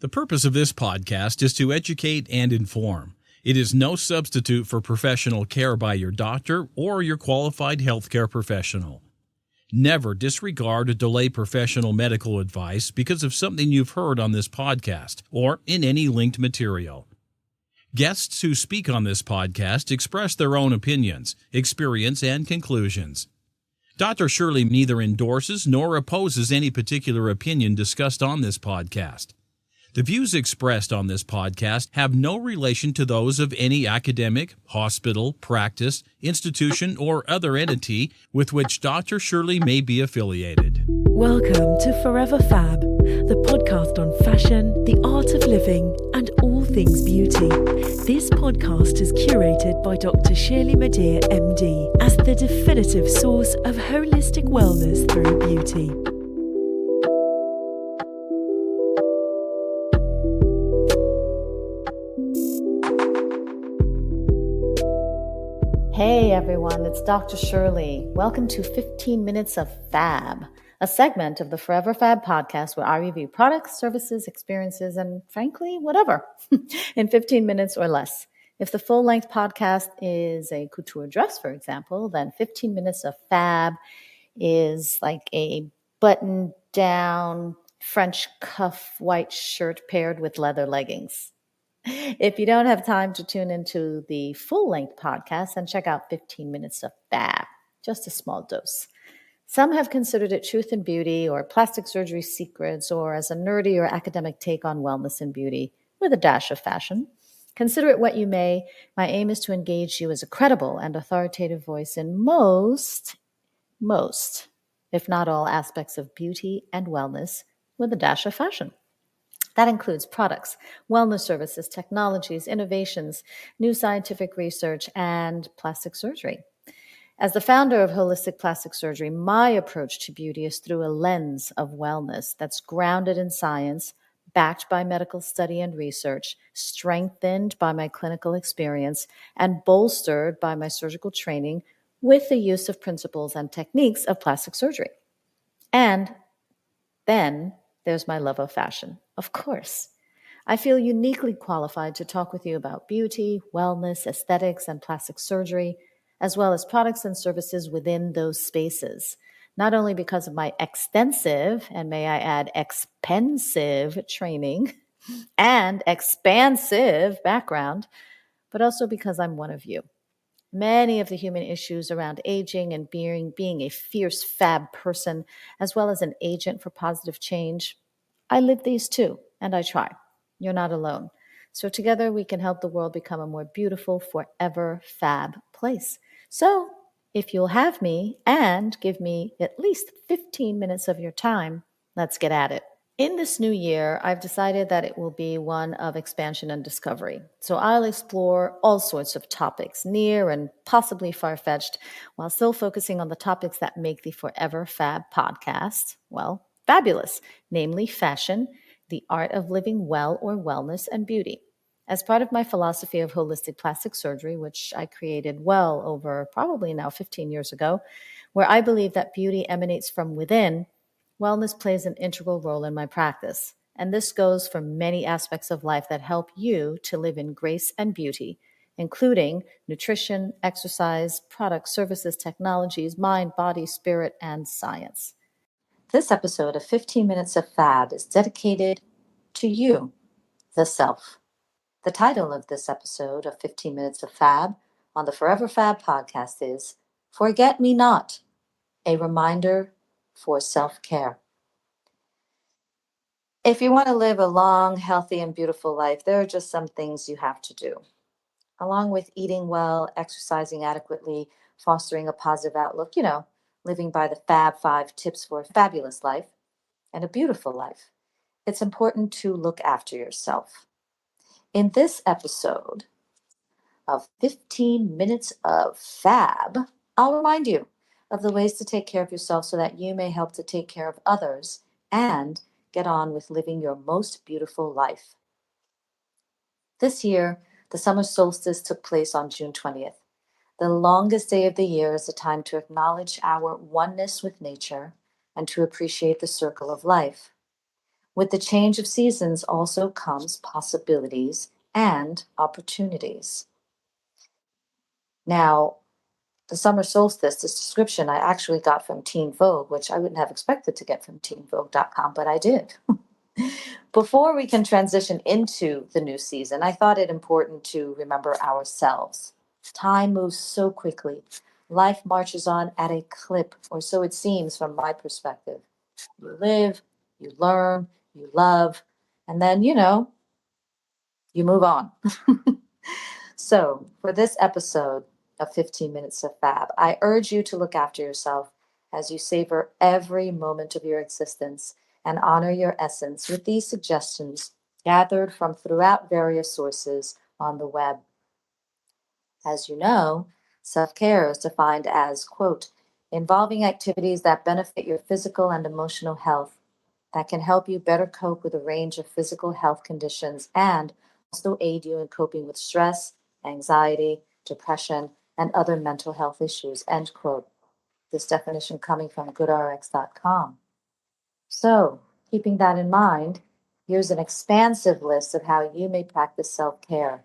The purpose of this podcast is to educate and inform. It is no substitute for professional care by your doctor or your qualified healthcare professional. Never disregard or delay professional medical advice because of something you've heard on this podcast or in any linked material. Guests who speak on this podcast express their own opinions, experience, and conclusions. Dr. Shirley neither endorses nor opposes any particular opinion discussed on this podcast. The views expressed on this podcast have no relation to those of any academic, hospital, practice, institution, or other entity with which Dr. Shirley may be affiliated. Welcome to Forever Fab, the podcast on fashion, the art of living, and all things beauty. This podcast is curated by Dr. Shirley Madhere, MD, as the definitive source of holistic wellness through beauty. Hey everyone, it's Dr. Shirley. Welcome to 15 Minutes of Fab, a segment of the Forever Fab podcast where I review products, services, experiences, and frankly, whatever, in 15 minutes or less. If the full-length podcast is a couture dress, for example, then 15 Minutes of Fab is like a button-down French cuff white shirt paired with leather leggings. If you don't have time to tune into the full-length podcast, then check out 15 Minutes of Fab, just a small dose. Some have considered it truth and beauty or plastic surgery secrets or as a nerdy or academic take on wellness and beauty with a dash of fashion. Consider it what you may. My aim is to engage you as a credible and authoritative voice in most, if not all aspects of beauty and wellness with a dash of fashion. That includes products, wellness services, technologies, innovations, new scientific research, and plastic surgery. As the founder of Holistic Plastic Surgery, my approach to beauty is through a lens of wellness that's grounded in science, backed by medical study and research, strengthened by my clinical experience, and bolstered by my surgical training with the use of principles and techniques of plastic surgery. And then there's my love of fashion, of course. I feel uniquely qualified to talk with you about beauty, wellness, aesthetics, and plastic surgery, as well as products and services within those spaces, not only because of my extensive, and may I add, expensive training and expansive background, but also because I'm one of you. Many of the human issues around aging and being a fierce fab person, as well as an agent for positive change, I live these too, and I try. You're not alone. So together we can help the world become a more beautiful, forever fab place. So if you'll have me and give me at least 15 minutes of your time, let's get at it. In this new year, I've decided that it will be one of expansion and discovery. So I'll explore all sorts of topics, near and possibly far-fetched, while still focusing on the topics that make the Forever Fab podcast, well, fabulous, namely fashion, the art of living well or wellness, and beauty. As part of my philosophy of holistic plastic surgery, which I created well over probably now 15 years ago, where I believe that beauty emanates from within, wellness plays an integral role in my practice, and this goes for many aspects of life that help you to live in grace and beauty, including nutrition, exercise, products, services, technologies, mind, body, spirit, and science. This episode of 15 Minutes of Fab is dedicated to you, the self. The title of this episode of 15 Minutes of Fab on the Forever Fab podcast is Forget Me Not, a reminder for self-care. If you want to live a long, healthy, and beautiful life, there are just some things you have to do. Along with eating well, exercising adequately, fostering a positive outlook, living by the FAB Five tips for a fabulous life and a beautiful life, it's important to look after yourself. In this episode of 15 Minutes of Fab, I'll remind you of the ways to take care of yourself so that you may help to take care of others and get on with living your most beautiful life. This year, the summer solstice took place on June 20th. The longest day of the year is a time to acknowledge our oneness with nature and to appreciate the circle of life. With the change of seasons also comes possibilities and opportunities. Now, the summer solstice, this description I actually got from Teen Vogue, which I wouldn't have expected to get from teenvogue.com, but I did. Before we can transition into the new season, I thought it important to remember ourselves. Time moves so quickly. Life marches on at a clip, or so it seems from my perspective. You live, you learn, you love, and then, you move on. So, for this episode of 15 Minutes of Fab, I urge you to look after yourself as you savor every moment of your existence and honor your essence with these suggestions gathered from throughout various sources on the web. As you know, self-care is defined as, quote, involving activities that benefit your physical and emotional health, that can help you better cope with a range of physical health conditions and also aid you in coping with stress, anxiety, depression, and other mental health issues, end quote. This definition coming from goodrx.com. So, keeping that in mind, here's an expansive list of how you may practice self-care.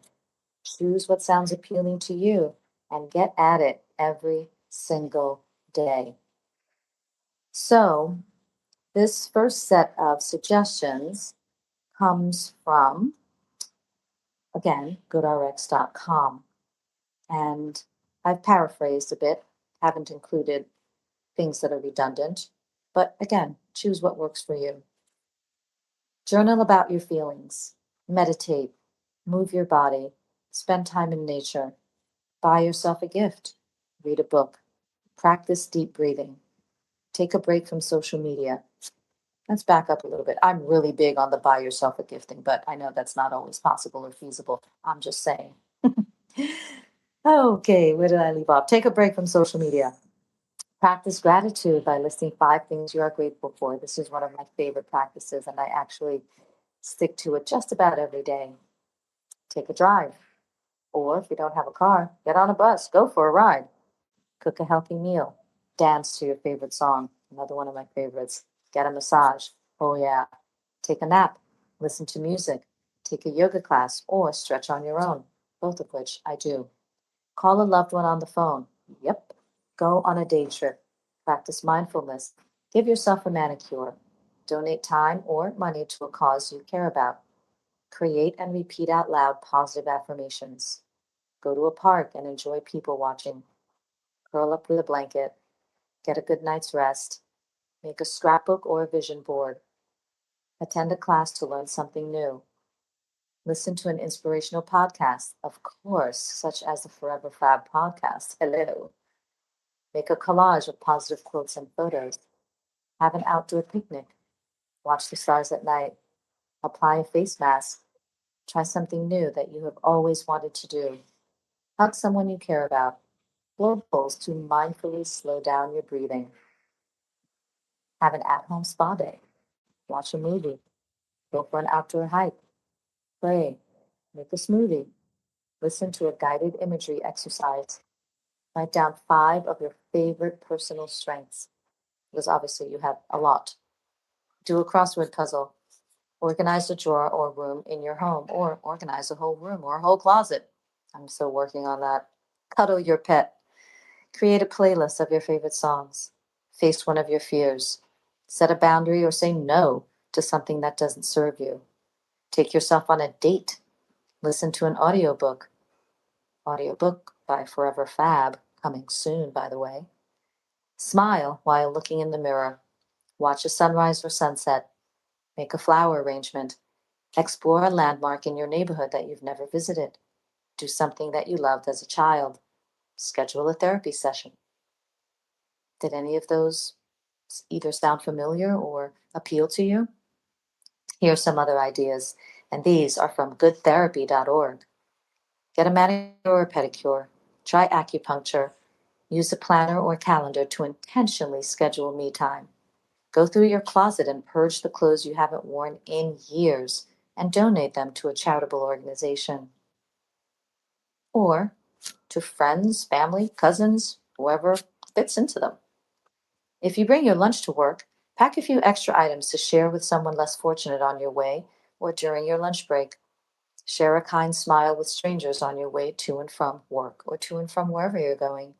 Choose what sounds appealing to you and get at it every single day. So, this first set of suggestions comes from, again, goodrx.com. And I've paraphrased a bit, haven't included things that are redundant, but again, choose what works for you. Journal about your feelings, meditate, move your body, spend time in nature, buy yourself a gift, read a book, practice deep breathing, take a break from social media. Let's back up a little bit. I'm really big on the buy yourself a gifting, but I know that's not always possible or feasible. I'm just saying. Okay, where did I leave off? Take a break from social media. Practice gratitude by listing 5 things you are grateful for. This is one of my favorite practices, and I actually stick to it just about every day. Take a drive. Or if you don't have a car, get on a bus, go for a ride. Cook a healthy meal. Dance to your favorite song. Another one of my favorites. Get a massage. Oh, yeah. Take a nap. Listen to music. Take a yoga class or stretch on your own, both of which I do. Call a loved one on the phone. Yep. Go on a day trip. Practice mindfulness. Give yourself a manicure. Donate time or money to a cause you care about. Create and repeat out loud positive affirmations. Go to a park and enjoy people watching. Curl up with a blanket. Get a good night's rest. Make a scrapbook or a vision board. Attend a class to learn something new. Listen to an inspirational podcast, of course, such as the Forever Fab podcast. Hello. Make a collage of positive quotes and photos. Have an outdoor picnic. Watch the stars at night. Apply a face mask. Try something new that you have always wanted to do. Hug someone you care about. Blow bubbles to mindfully slow down your breathing. Have an at-home spa day. Watch a movie. Go for an outdoor hike. Pray. Make a smoothie. Listen to a guided imagery exercise. Write down 5 of your favorite personal strengths, because obviously you have a lot. Do a crossword puzzle. Organize a drawer or room in your home, or organize a whole room or a whole closet. I'm still working on that. Cuddle your pet. Create a playlist of your favorite songs. Face one of your fears. Set a boundary or say no to something that doesn't serve you. Take yourself on a date. Listen to an audiobook. Audiobook by Forever Fab, coming soon, by the way. Smile while looking in the mirror. Watch a sunrise or sunset. Make a flower arrangement. Explore a landmark in your neighborhood that you've never visited. Do something that you loved as a child. Schedule a therapy session. Did any of those either sound familiar or appeal to you? Here are some other ideas, and these are from goodtherapy.org. Get a manicure or pedicure. Try acupuncture. Use a planner or calendar to intentionally schedule me time. Go through your closet and purge the clothes you haven't worn in years and donate them to a charitable organization. Or to friends, family, cousins, whoever fits into them. If you bring your lunch to work, Pack a few extra items to share with someone less fortunate on your way or during your lunch break. Share a kind smile with strangers on your way to and from work or to and from wherever you're going.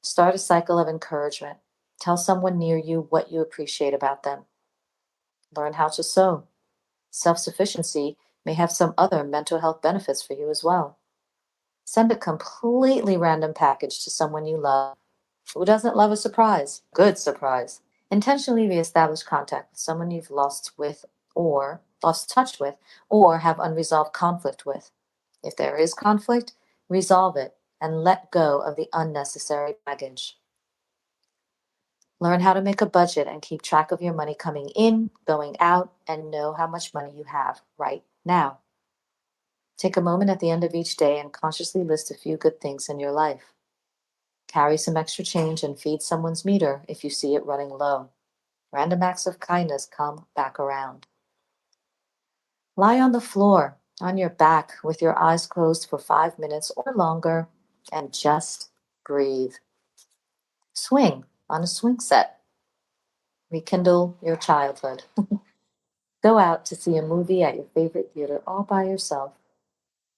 Start a cycle of encouragement. Tell someone near you what you appreciate about them. Learn how to sew. Self-sufficiency may have some other mental health benefits for you as well. Send a completely random package to someone you love. Who doesn't love a surprise? Good surprise. Intentionally reestablish contact with someone you've lost touch with, or have unresolved conflict with. If there is conflict, resolve it and let go of the unnecessary baggage. Learn how to make a budget and keep track of your money coming in, going out, and know how much money you have right now. Take a moment at the end of each day and consciously list a few good things in your life. Carry some extra change and feed someone's meter if you see it running low. Random acts of kindness come back around. Lie on the floor, on your back, with your eyes closed for 5 minutes or longer, and just breathe. Swing on a swing set. Rekindle your childhood. Go out to see a movie at your favorite theater all by yourself.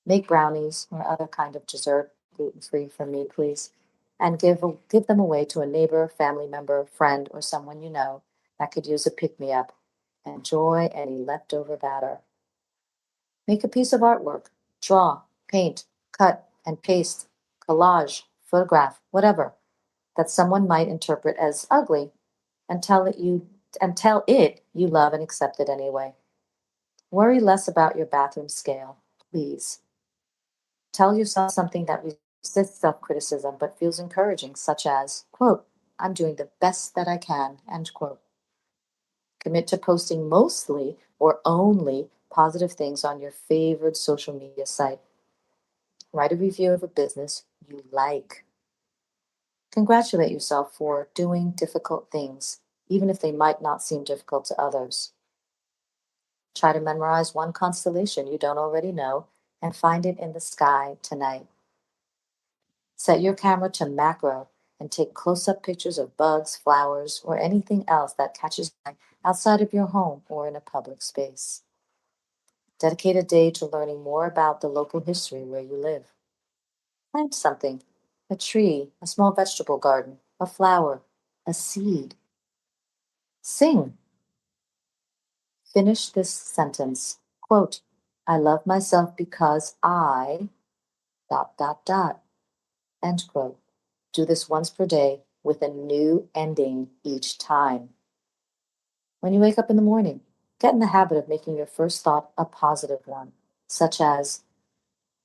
Make brownies or other kind of dessert, gluten-free for me, please, and give them away to a neighbor, family member, friend, or someone you know that could use a pick-me-up. Enjoy any leftover batter. Make a piece of artwork. Draw, paint, cut, and paste, collage, photograph, whatever, that someone might interpret as ugly, and tell it you love and accept it anyway. Worry less about your bathroom scale, please. Tell yourself something that resists self-criticism but feels encouraging, such as, quote, I'm doing the best that I can, end quote. Commit to posting mostly or only positive things on your favorite social media site. Write a review of a business you like. Congratulate yourself for doing difficult things, even if they might not seem difficult to others. Try to memorize one constellation you don't already know and find it in the sky tonight. Set your camera to macro and take close-up pictures of bugs, flowers, or anything else that catches your eye outside of your home or in a public space. Dedicate a day to learning more about the local history where you live. Plant something, a tree, a small vegetable garden, a flower, a seed. Sing. Finish this sentence. Quote, I love myself because I ... End quote. Do this once per day with a new ending each time. When you wake up in the morning, get in the habit of making your first thought a positive one, such as,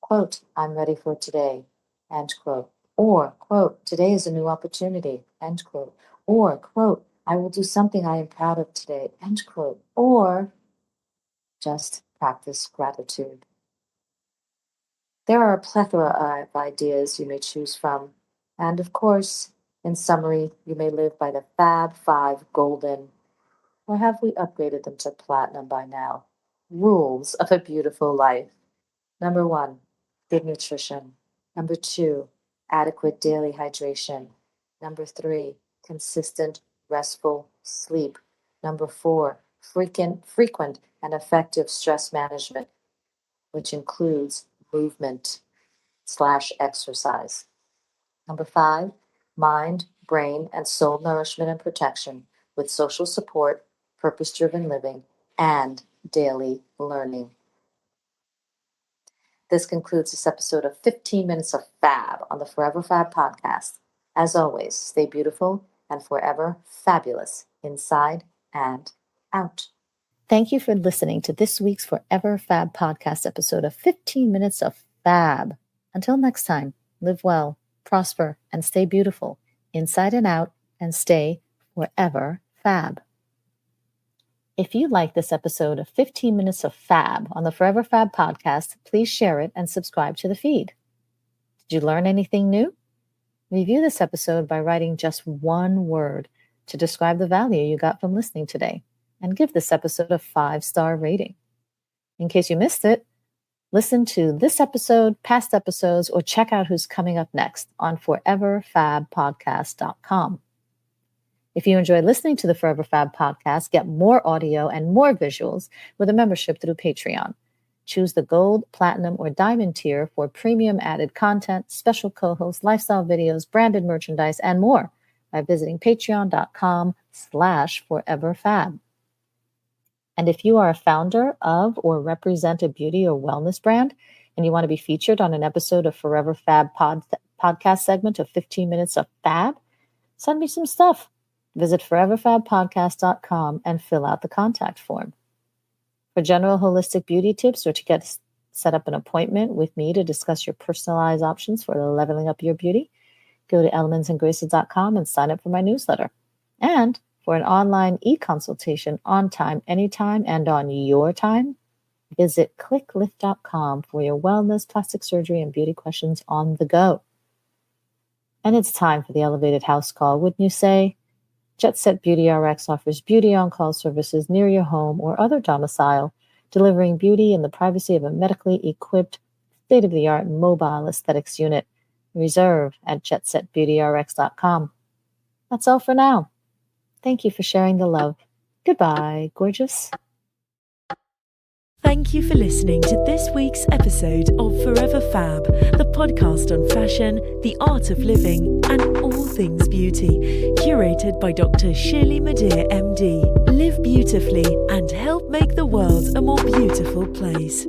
quote, I'm ready for today, end quote. Or, quote, today is a new opportunity, end quote. Or, quote, I will do something I am proud of today, end quote. Or, just practice gratitude. There are a plethora of ideas you may choose from. And of course, in summary, you may live by the FAB Five golden, or have we upgraded them to platinum by now, rules of a beautiful life. Number 1, good nutrition. Number 2, adequate daily hydration. Number 3, consistent, restful sleep. Number 4, frequent and effective stress management, which includes movement/exercise. Number 5, mind, brain, and soul nourishment and protection with social support, purpose-driven living, and daily learning. This concludes this episode of 15 Minutes of Fab on the Forever Fab podcast. As always, stay beautiful and forever fabulous inside and out. Thank you for listening to this week's Forever Fab podcast episode of 15 Minutes of Fab. Until next time, live well, prosper, and stay beautiful inside and out, and stay forever fab. If you like this episode of 15 Minutes of Fab on the Forever Fab podcast, please share it and subscribe to the feed. Did you learn anything new? Review this episode by writing just one word to describe the value you got from listening today, and give this episode a 5-star rating. In case you missed it, listen to this episode, past episodes, or check out who's coming up next on foreverfabpodcast.com. If you enjoy listening to the Forever Fab podcast, get more audio and more visuals with a membership through Patreon. Choose the gold, platinum, or diamond tier for premium added content, special co-hosts, lifestyle videos, branded merchandise, and more by visiting patreon.com/foreverfab. And if you are a founder of or represent a beauty or wellness brand and you want to be featured on an episode of Forever Fab podcast segment of 15 Minutes of Fab, send me some stuff. Visit foreverfabpodcast.com and fill out the contact form. For general holistic beauty tips or to get set up an appointment with me to discuss your personalized options for leveling up your beauty, go to elementsandgraces.com and sign up for my newsletter. And for an online e-consultation on time, anytime, and on your time, visit clicklift.com for your wellness, plastic surgery, and beauty questions on the go. And it's time for the Elevated House Call, wouldn't you say? Jet Set Beauty RX offers beauty on-call services near your home or other domicile, delivering beauty in the privacy of a medically equipped, state-of-the-art mobile aesthetics unit. Reserve at jetsetbeautyrx.com. That's all for now. Thank you for sharing the love. Goodbye, gorgeous. Thank you for listening to this week's episode of Forever Fab, the podcast on fashion, the art of living, and all things beauty, curated by Dr. Shirley Madhere, MD. Live beautifully and help make the world a more beautiful place.